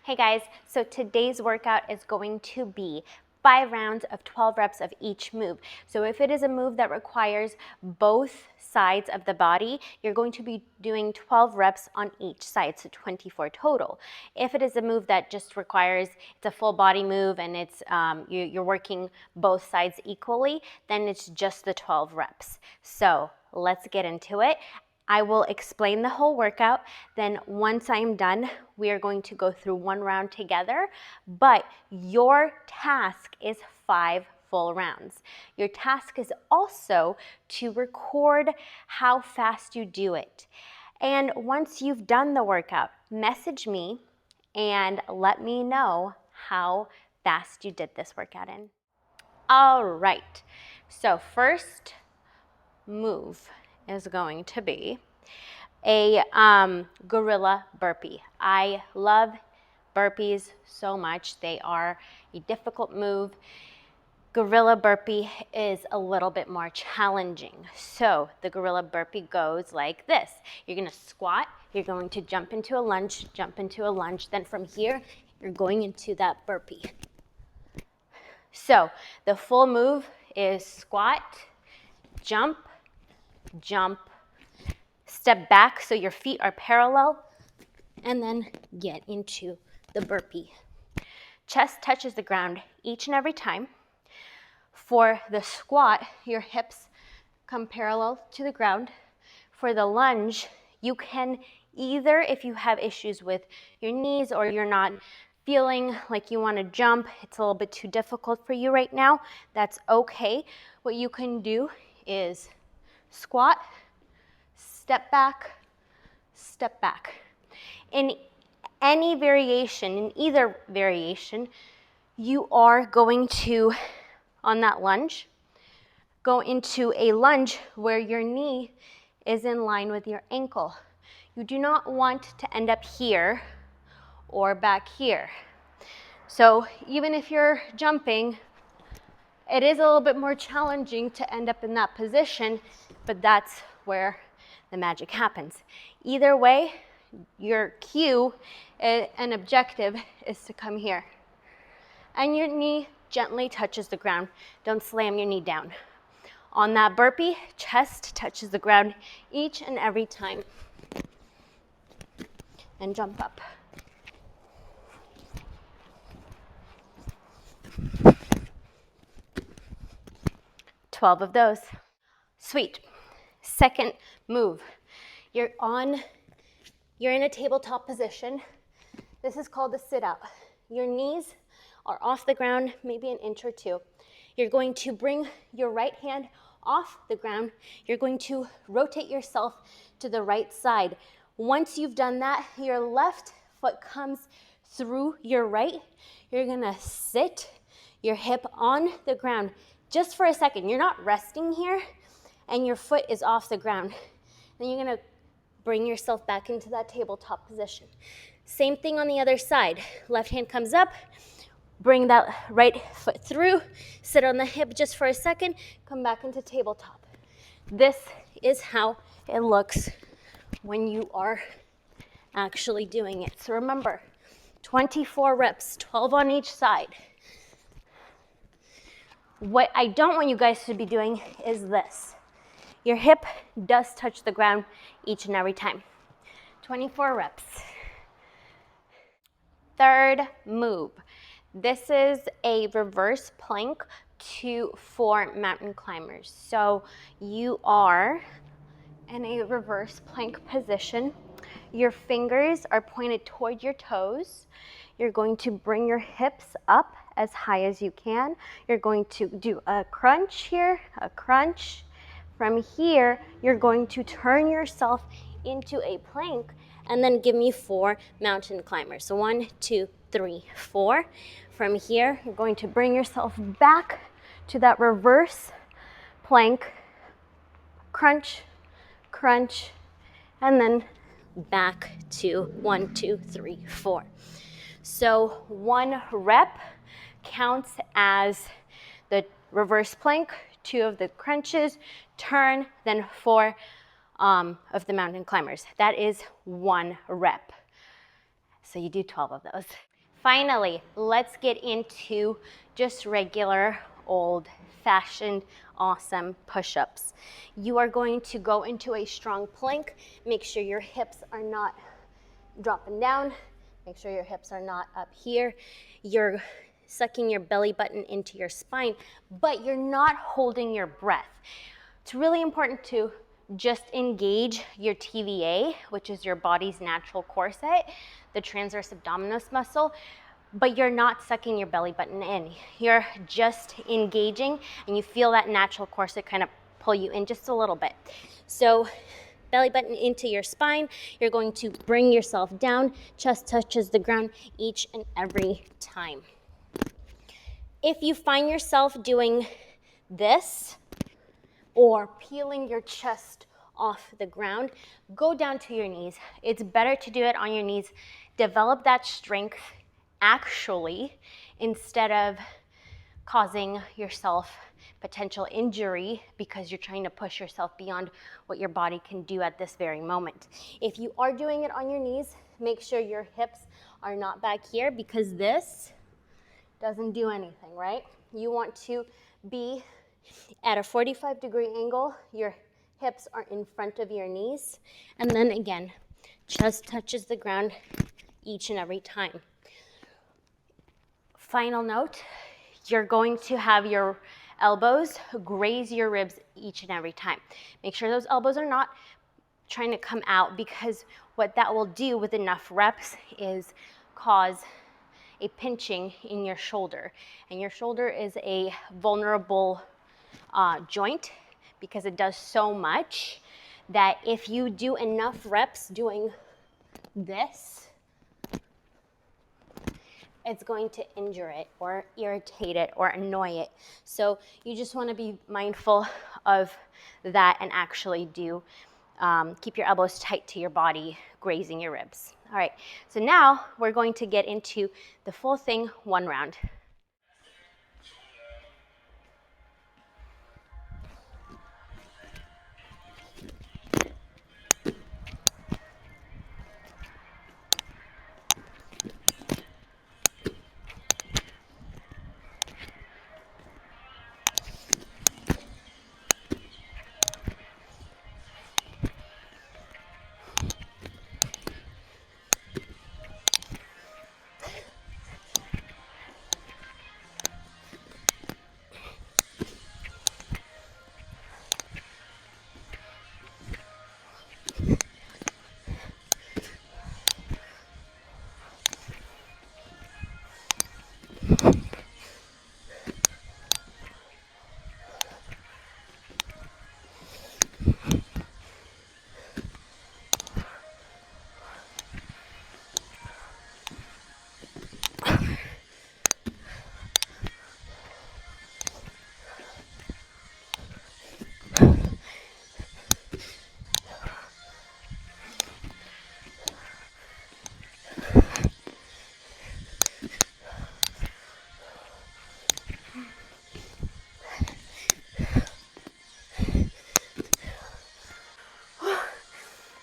Hey guys, so today's workout is going to be 5 rounds of 12 reps of each move. So if it is a move that requires both sides of the body, you're going to be doing 12 reps on each side, so 24 total. If it is a move that just requires, it's a full body move and it's you're working both sides equally, then it's just the 12 reps. So let's get into it. I will explain the whole workout. Then once I'm done, we are going to go through one round together, but your task is 5 full rounds. Your task is also to record how fast you do it. And once you've done the workout, message me and let me know how fast you did this workout in. All right, so first move is going to be a Guerrilla Burpee. I love burpees so much. They are a difficult move. Guerrilla Burpee is a little bit more challenging. So the Guerrilla Burpee goes like this. You're gonna squat, you're going to jump into a lunge, then from here, you're going into that burpee. So the full move is squat, jump, jump, step back so your feet are parallel, and then get into the burpee. Chest touches the ground each and every time. For the squat, your hips come parallel to the ground. For the lunge, you can either, if you have issues with your knees or you're not feeling like you want to jump, it's a little bit too difficult for you right now, that's okay. What you can do is squat, step back, step back. In any variation, in either variation, you are going to, on that lunge, go into a lunge where your knee is in line with your ankle. You do not want to end up here or back here. So even if you're jumping, it is a little bit more challenging to end up in that position, but that's where the magic happens. Either way, your cue and objective is to come here. And your knee gently touches the ground. Don't slam your knee down. On that burpee, chest touches the ground each and every time. And jump up. "12 of those. Sweet. Second move. You're in a tabletop position. This is called a sit-out. Your knees are off the ground, maybe an inch or two. You're going to bring your right hand off the ground. You're going to rotate yourself to the right side. Once you've done that, your left foot comes through your right. You're gonna sit your hip on the ground just for a second. You're not resting here, and your foot is off the ground. Then you're gonna bring yourself back into that tabletop position. Same thing on the other side. Left hand comes up, bring that right foot through, sit on the hip just for a second, come back into tabletop. This is how it looks when you are actually doing it. So remember, 24 reps, 12 on each side. What I don't want you guys to be doing is this. Your hip does touch the ground each and every time. 24 reps. Third move. This is a reverse plank for mountain climbers. So you are in a reverse plank position. Your fingers are pointed toward your toes. You're going to bring your hips up as high as you can. You're going to do a crunch here, a crunch. From here, you're going to turn yourself into a plank and then give me 4 mountain climbers. So 1, 2, 3, 4. From here, you're going to bring yourself back to that reverse plank, crunch, crunch, and then back to 1, 2, 3, 4. So 1 rep counts as the reverse plank, 2 of the crunches, turn, then 4 of the mountain climbers. That is 1 rep. So you do 12 of those. Finally, let's get into just regular old-fashioned awesome push-ups. You are going to go into a strong plank. Make sure your hips are not dropping down. Make sure your hips are not up here. You're sucking your belly button into your spine, but you're not holding your breath. It's really important to just engage your TVA, which is your body's natural corset, the transverse abdominis muscle, but you're not sucking your belly button in. You're just engaging, and you feel that natural corset kind of pull you in just a little bit. So belly button into your spine, you're going to bring yourself down, chest touches the ground each and every time. If you find yourself doing this, or peeling your chest off the ground, go down to your knees. It's better to do it on your knees. Develop that strength actually, instead of causing yourself potential injury because you're trying to push yourself beyond what your body can do at this very moment. If you are doing it on your knees, make sure your hips are not back here, because this doesn't do anything, right? You want to be at a 45-degree angle. Your hips are in front of your knees. And then again, chest touches the ground each and every time. Final note, you're going to have your elbows graze your ribs each and every time. Make sure those elbows are not trying to come out, because what that will do with enough reps is cause a pinching in your shoulder. And your shoulder is a vulnerable joint, because it does so much that if you do enough reps doing this, it's going to injure it or irritate it or annoy it. So you just want to be mindful of that and actually do keep your elbows tight to your body, grazing your ribs. All right, so now we're going to get into the full thing, one round.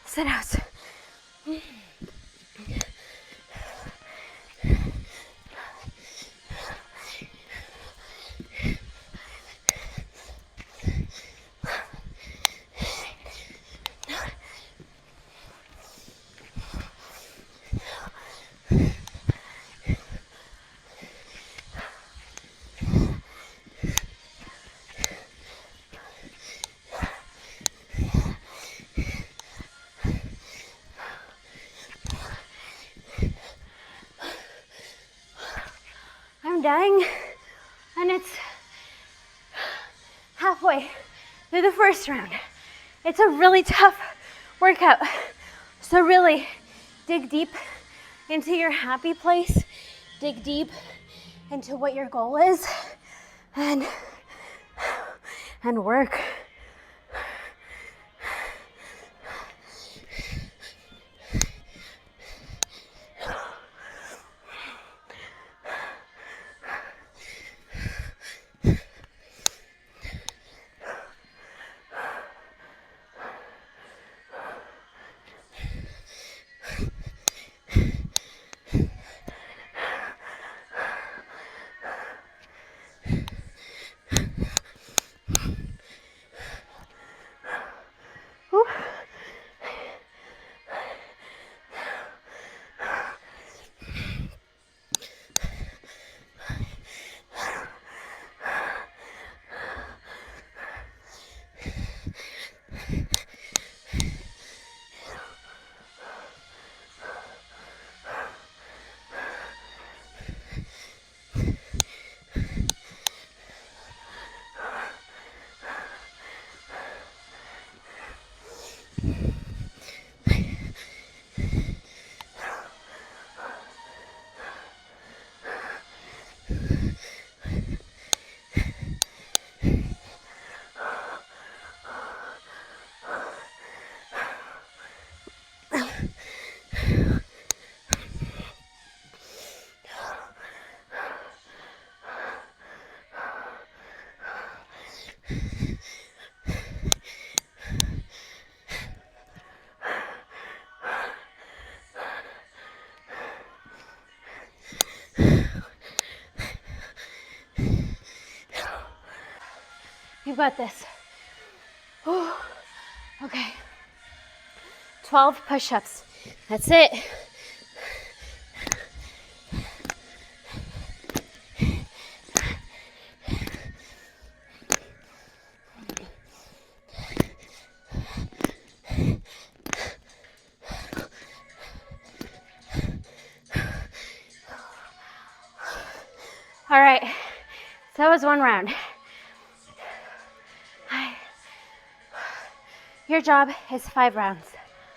Sit out. I'm dying, and it's halfway through the first round. It's a really tough workout, so really dig deep into your happy place, dig deep into what your goal is, and work. got this. Whew. Okay. 12 push-ups. That's it. All right, so that was one round. Your job is 5 rounds.